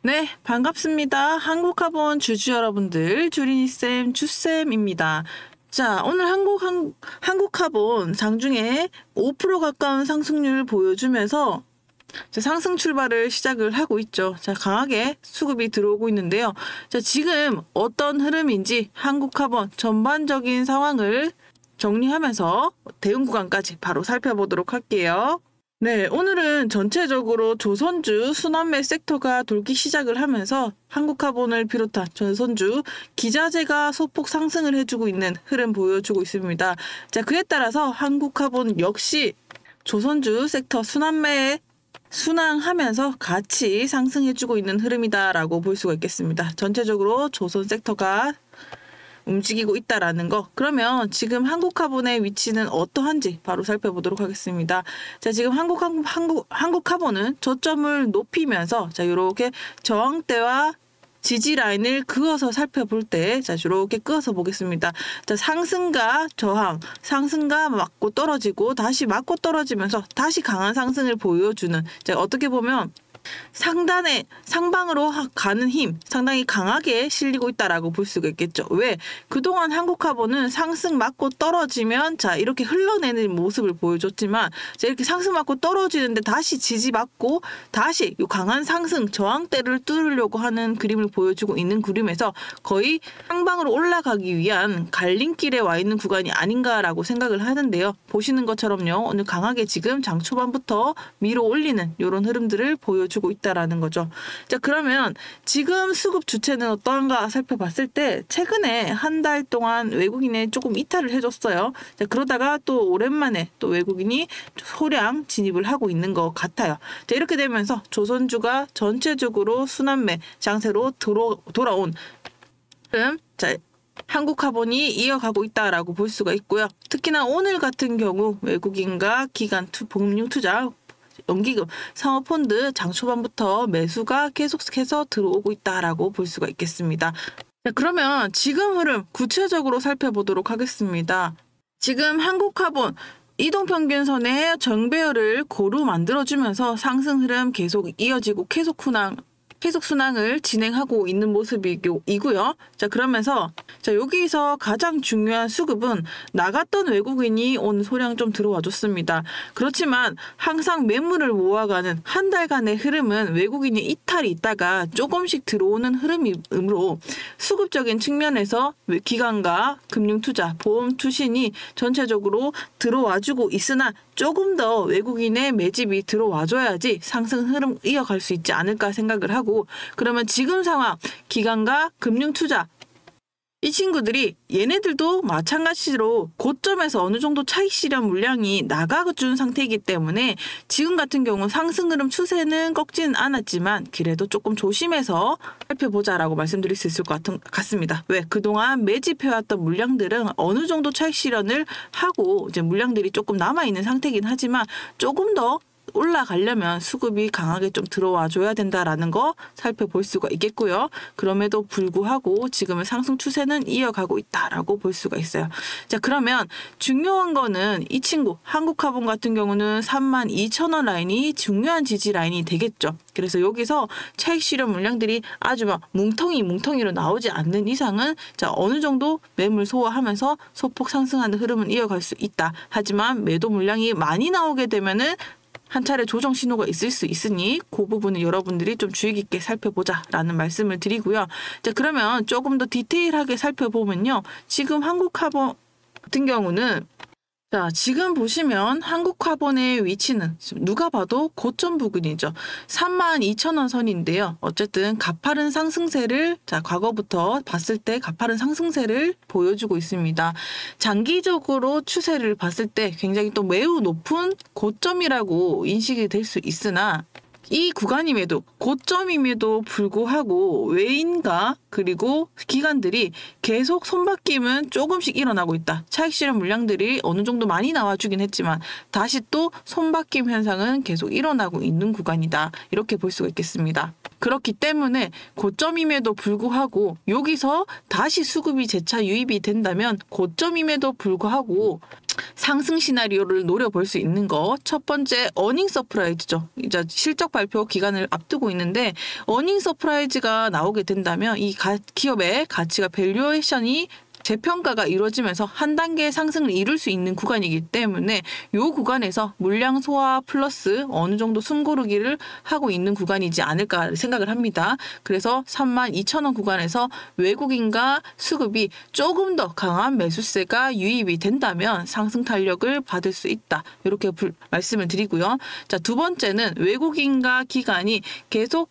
네, 반갑습니다. 한국화본 주주 여러분들, 주린이쌤, 주쌤입니다. 자, 오늘 한국화본 장중에 5% 가까운 상승률 보여주면서 상승 출발을 시작을 하고 있죠. 자, 강하게 수급이 들어오고 있는데요. 자, 지금 어떤 흐름인지 한국화본 전반적인 상황을 정리하면서 대응 구간까지 바로 살펴보도록 할게요. 네, 오늘은 전체적으로 조선주 순환매 섹터가 돌기 시작을 하면서 한국화본을 비롯한 조선주 기자재가 소폭 상승을 해주고 있는 흐름 보여주고 있습니다. 자, 그에 따라서 한국화본 역시 조선주 섹터 순환매에 순항하면서 같이 상승해주고 있는 흐름이다라고 볼 수가 있겠습니다. 전체적으로 조선 섹터가 움직이고 있다라는 거. 그러면 지금 한국화본의 위치는 어떠한지 바로 살펴보도록 하겠습니다. 자, 지금 한국화본은 저점을 높이면서 자, 요렇게 저항대와 지지 라인을 그어서 살펴볼 때, 자, 이렇게 그어서 보겠습니다. 자, 상승과 저항, 상승과 맞고 떨어지고 다시 맞고 떨어지면서 다시 강한 상승을 보여주는, 자, 어떻게 보면 상방으로 가는 힘 상당히 강하게 실리고 있다라고 볼 수가 있겠죠. 왜? 그동안 한국화본은 상승 맞고 떨어지면 자, 이렇게 흘러내는 모습을 보여줬지만 자, 이렇게 상승 맞고 떨어지는데 다시 지지 맞고 다시 이 강한 상승 저항대를 뚫으려고 하는 그림을 보여주고 있는 그림에서 거의 상방으로 올라가기 위한 갈림길에 와 있는 구간이 아닌가라고 생각을 하는데요. 보시는 것처럼요. 오늘 강하게 지금 장 초반부터 밀어 올리는 이런 흐름들을 보여주고 있다라는 거죠. 자, 그러면 지금 수급 주체는 어떤가 살펴봤을 때 최근에 한 달 동안 외국인이 조금 이탈을 해줬어요. 자, 그러다가 또 오랜만에 또 외국인이 소량 진입을 하고 있는 것 같아요. 자, 이렇게 되면서 조선주가 전체적으로 순환매 장세로 돌아온 흐름, 자, 한국화본이 이어가고 있다라고 볼 수가 있고요. 특히나 오늘 같은 경우 외국인과 기관 금융투자 연기금, 상호펀드 장 초반부터 매수가 계속해서 들어오고 있다라고 볼 수가 있겠습니다. 자, 그러면 지금 흐름 구체적으로 살펴보도록 하겠습니다. 지금 한국화본 이동평균선의 정배열을 고루 만들어주면서 상승 흐름 계속 이어지고 계속 순항을 진행하고 있는 모습이고요. 자, 그러면서 자, 여기서 가장 중요한 수급은 나갔던 외국인이 온 소량 좀 들어와 줬습니다. 그렇지만 항상 매물을 모아가는 한 달간의 흐름은 외국인이 이탈이 있다가 조금씩 들어오는 흐름이므로 수급적인 측면에서 기관과 금융투자, 보험 투신이 전체적으로 들어와주고 있으나 조금 더 외국인의 매집이 들어와줘야지 상승 흐름 이어갈 수 있지 않을까 생각을 하고, 그러면 지금 상황 기관과 금융투자 이 친구들이 얘네들도 마찬가지로 고점에서 어느 정도 차익 실현 물량이 나가준 상태이기 때문에 지금 같은 경우 상승 흐름 추세는 꺾지는 않았지만 그래도 조금 조심해서 살펴보자라고 말씀드릴 수 있을 것 같습니다. 왜? 그동안 매집해왔던 물량들은 어느 정도 차익 실현을 하고 이제 물량들이 조금 남아있는 상태이긴 하지만 조금 더 올라가려면 수급이 강하게 좀 들어와 줘야 된다라는 거 살펴볼 수가 있겠고요. 그럼에도 불구하고 지금은 상승 추세는 이어가고 있다라고 볼 수가 있어요. 자, 그러면 중요한 거는 이 친구 한국화본 같은 경우는 32,000원 라인이 중요한 지지 라인이 되겠죠. 그래서 여기서 차익 실현 물량들이 아주 막 뭉텅이로 나오지 않는 이상은 자, 어느 정도 매물 소화하면서 소폭 상승하는 흐름은 이어갈 수 있다. 하지만 매도 물량이 많이 나오게 되면은 한 차례 조정 신호가 있을 수 있으니 그 부분은 여러분들이 좀 주의 깊게 살펴보자라는 말씀을 드리고요. 자, 그러면 조금 더 디테일하게 살펴보면요. 지금 한국화본 같은 경우는 자, 지금 보시면 한국화본의 위치는 누가 봐도 고점 부근이죠. 32,000원 선인데요. 어쨌든 가파른 상승세를 자, 과거부터 봤을 때 가파른 상승세를 보여주고 있습니다. 장기적으로 추세를 봤을 때 굉장히 또 매우 높은 고점이라고 인식이 될 수 있으나 이 구간임에도 고점임에도 불구하고 외인과 그리고 기관들이 계속 손바뀜은 조금씩 일어나고 있다. 차익 실현 물량들이 어느 정도 많이 나와주긴 했지만 다시 또 손바뀜 현상은 계속 일어나고 있는 구간이다. 이렇게 볼 수가 있겠습니다. 그렇기 때문에 고점임에도 불구하고 여기서 다시 수급이 재차 유입이 된다면 고점임에도 불구하고 상승 시나리오를 노려볼 수 있는 거. 첫 번째 어닝 서프라이즈죠. 이제 실적 발표 기간을 앞두고 있는데 어닝 서프라이즈가 나오게 된다면 이 기업의 가치가 밸류에이션이 재평가가 이루어지면서 한 단계 상승을 이룰 수 있는 구간이기 때문에 이 구간에서 물량 소화 플러스 어느 정도 숨고르기를 하고 있는 구간이지 않을까 생각을 합니다. 그래서 32,000원 구간에서 외국인과 수급이 조금 더 강한 매수세가 유입이 된다면 상승 탄력을 받을 수 있다. 이렇게 말씀을 드리고요. 자, 두 번째는 외국인과 기관이 계속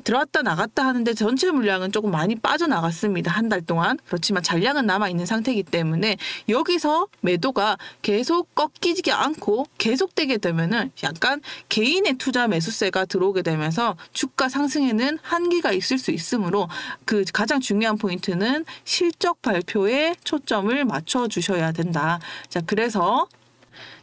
들어왔다 나갔다 하는데 전체 물량은 조금 많이 빠져나갔습니다. 한 달 동안. 그렇지만 잔량은 남아있는 상태이기 때문에 여기서 매도가 계속 꺾이지 않고 계속되게 되면은 약간 개인의 투자 매수세가 들어오게 되면서 주가 상승에는 한계가 있을 수 있으므로 그 가장 중요한 포인트는 실적 발표에 초점을 맞춰 주셔야 된다. 자, 그래서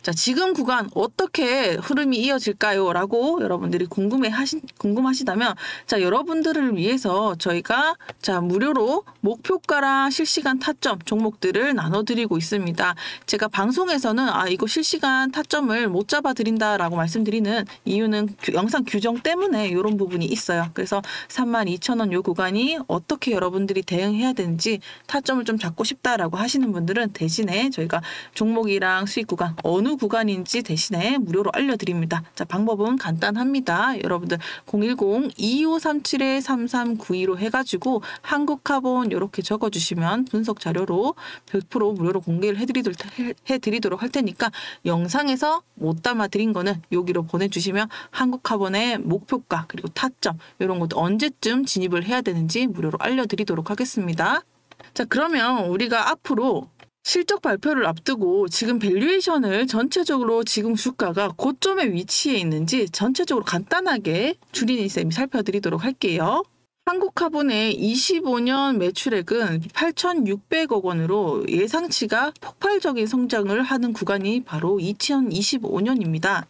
자, 지금 구간 어떻게 흐름이 이어질까요? 라고 여러분들이 궁금하시다면 자, 여러분들을 위해서 저희가 자, 무료로 목표가랑 실시간 타점 종목들을 나눠드리고 있습니다. 제가 방송에서는 이거 실시간 타점을 못 잡아드린다라고 말씀드리는 이유는 영상 규정 때문에 이런 부분이 있어요. 그래서 32,000원 요 구간이 어떻게 여러분들이 대응해야 되는지 타점을 좀 잡고 싶다라고 하시는 분들은 대신에 저희가 종목이랑 수익 구간 어느 구간인지 대신에 무료로 알려드립니다. 자, 방법은 간단합니다. 여러분들 010-2537-3392로 해가지고 한국카본 이렇게 적어주시면 분석 자료로 100% 무료로 공개를 해드리도록 할 테니까 영상에서 못 담아드린 거는 여기로 보내주시면 한국카본의 목표가 그리고 타점 이런 것도 언제쯤 진입을 해야 되는지 무료로 알려드리도록 하겠습니다. 자, 그러면 우리가 앞으로 실적 발표를 앞두고 지금 밸류에이션을 전체적으로 지금 주가가 고점에 위치해 있는지 전체적으로 간단하게 주린이 쌤이 살펴드리도록 할게요. 한국카본의 25년 매출액은 8,600억 원으로 예상치가 폭발적인 성장을 하는 구간이 바로 2025년입니다.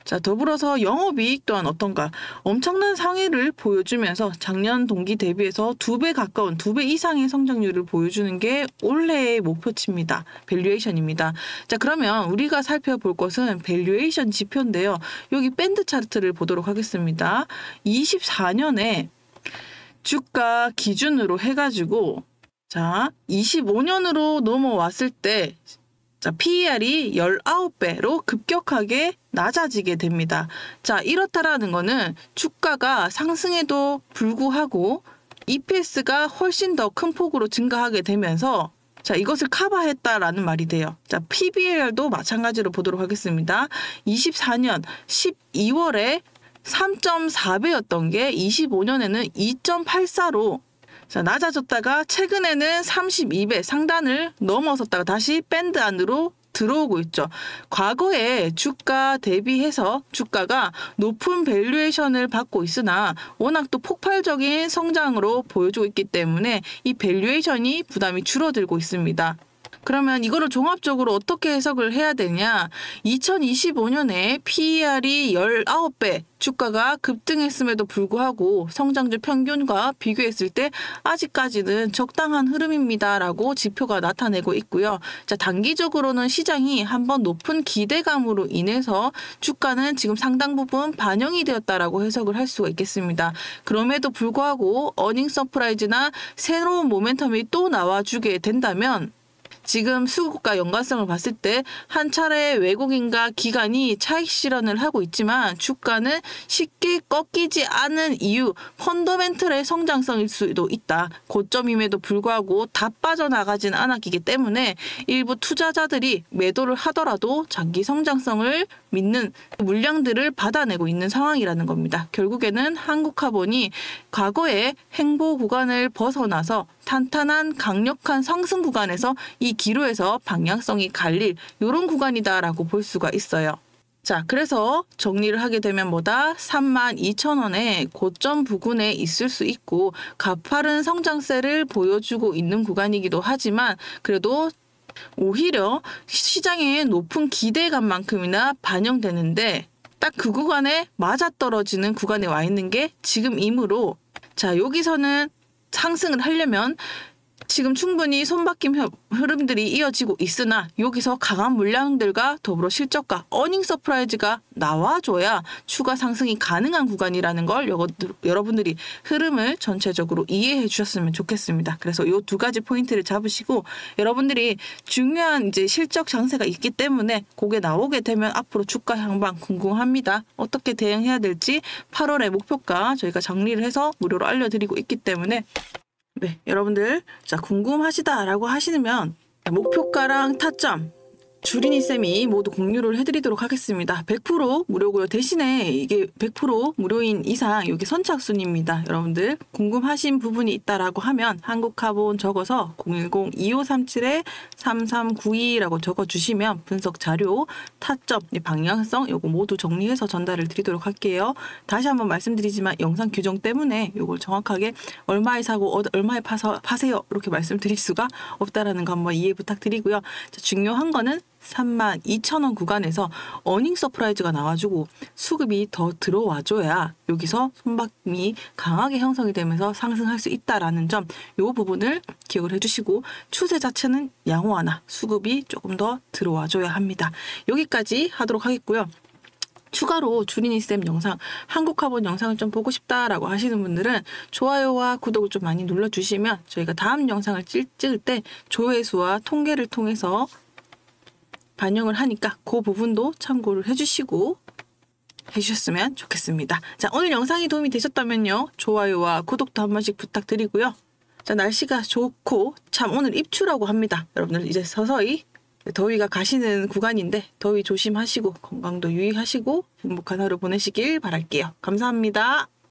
자, 더불어서 영업이익 또한 어떤가? 엄청난 상회를 보여주면서 작년 동기 대비해서 2배 가까운 2배 이상의 성장률을 보여주는 게 올해의 목표치입니다. 밸류에이션입니다. 자, 그러면 우리가 살펴볼 것은 밸류에이션 지표인데요. 여기 밴드 차트를 보도록 하겠습니다. 24년에 주가 기준으로 해가지고 자, 25년으로 넘어왔을 때 자, PER이 19배로 급격하게 낮아지게 됩니다. 자, 이렇다라는 거는 주가가 상승에도 불구하고 EPS가 훨씬 더 큰 폭으로 증가하게 되면서 자, 이것을 커버했다라는 말이 돼요. 자, PBR도 마찬가지로 보도록 하겠습니다. 24년 12월에 3.4배였던 게 25년에는 2.84로 자, 낮아졌다가 최근에는 32배 상단을 넘어섰다가 다시 밴드 안으로 들어오고 있죠. 과거에 주가 대비해서 주가가 높은 밸류에이션을 받고 있으나 워낙 또 폭발적인 성장으로 보여주고 있기 때문에 이 밸류에이션이 부담이 줄어들고 있습니다. 그러면 이거를 종합적으로 어떻게 해석을 해야 되냐? 2025년에 PER이 19배, 주가가 급등했음에도 불구하고 성장률 평균과 비교했을 때 아직까지는 적당한 흐름입니다라고 지표가 나타내고 있고요. 자, 단기적으로는 시장이 한번 높은 기대감으로 인해서 주가는 지금 상당 부분 반영이 되었다라고 해석을 할 수가 있겠습니다. 그럼에도 불구하고 어닝 서프라이즈나 새로운 모멘텀이 또 나와주게 된다면 지금 수급과 연관성을 봤을 때 한 차례 외국인과 기관이 차익 실현을 하고 있지만 주가는 쉽게 꺾이지 않은 이유 펀더멘털의 성장성일 수도 있다. 고점임에도 불구하고 다 빠져나가진 않았기 때문에 일부 투자자들이 매도를 하더라도 장기 성장성을 믿는 물량들을 받아내고 있는 상황이라는 겁니다. 결국에는 한국카본이 과거의 횡보 구간을 벗어나서 탄탄한 강력한 상승 구간에서 이 기로에서 방향성이 갈릴 이런 구간이다라고 볼 수가 있어요. 자, 그래서 정리를 하게 되면 뭐다? 32,000원의 고점 부근에 있을 수 있고 가파른 성장세를 보여주고 있는 구간이기도 하지만 그래도 오히려 시장의 높은 기대감만큼이나 반영되는데 딱 그 구간에 맞아떨어지는 구간에 와 있는 게 지금이므로 자, 여기서는 상승을 하려면 지금 충분히 손바뀜 흐름들이 이어지고 있으나 여기서 강한 물량들과 더불어 실적과 어닝 서프라이즈가 나와줘야 추가 상승이 가능한 구간이라는 걸 여러분들이 흐름을 전체적으로 이해해 주셨으면 좋겠습니다. 그래서 이 두 가지 포인트를 잡으시고 여러분들이 중요한 이제 실적 장세가 있기 때문에 그게 나오게 되면 앞으로 주가 향방 궁금합니다. 어떻게 대응해야 될지 8월의 목표가 저희가 정리를 해서 무료로 알려드리고 있기 때문에 네, 여러분들 자 궁금하시다라고 하시면 목표가랑 타점 주린이 쌤이 모두 공유를 해드리도록 하겠습니다. 100% 무료고요. 대신에 이게 100% 무료인 이상 여기 선착순입니다. 여러분들 궁금하신 부분이 있다라고 하면 한국카본 적어서 010-2537-3392라고 적어주시면 분석 자료, 타점, 방향성 요거 모두 정리해서 전달을 드리도록 할게요. 다시 한번 말씀드리지만 영상 규정 때문에 요걸 정확하게 얼마에 사고 얼마에 파세요 이렇게 말씀드릴 수가 없다라는 거 한번 이해 부탁드리고요. 자, 중요한 거는 32,000원 구간에서 어닝 서프라이즈가 나와주고 수급이 더 들어와줘야 여기서 손바뀜이 강하게 형성이 되면서 상승할 수 있다라는 점, 이 부분을 기억을 해주시고 추세 자체는 양호하나 수급이 조금 더 들어와줘야 합니다. 여기까지 하도록 하겠고요. 추가로 주린이쌤 영상, 한국카본 영상을 좀 보고 싶다라고 하시는 분들은 좋아요와 구독을 좀 많이 눌러주시면 저희가 다음 영상을 찍을 때 조회수와 통계를 통해서 반영을 하니까 그 부분도 참고를 해주시고 해주셨으면 좋겠습니다. 자, 오늘 영상이 도움이 되셨다면요. 좋아요와 구독도 한 번씩 부탁드리고요. 자, 날씨가 좋고 참 오늘 입추라고 합니다. 여러분들 이제 서서히 더위가 가시는 구간인데 더위 조심하시고 건강도 유의하시고 행복한 하루 보내시길 바랄게요. 감사합니다.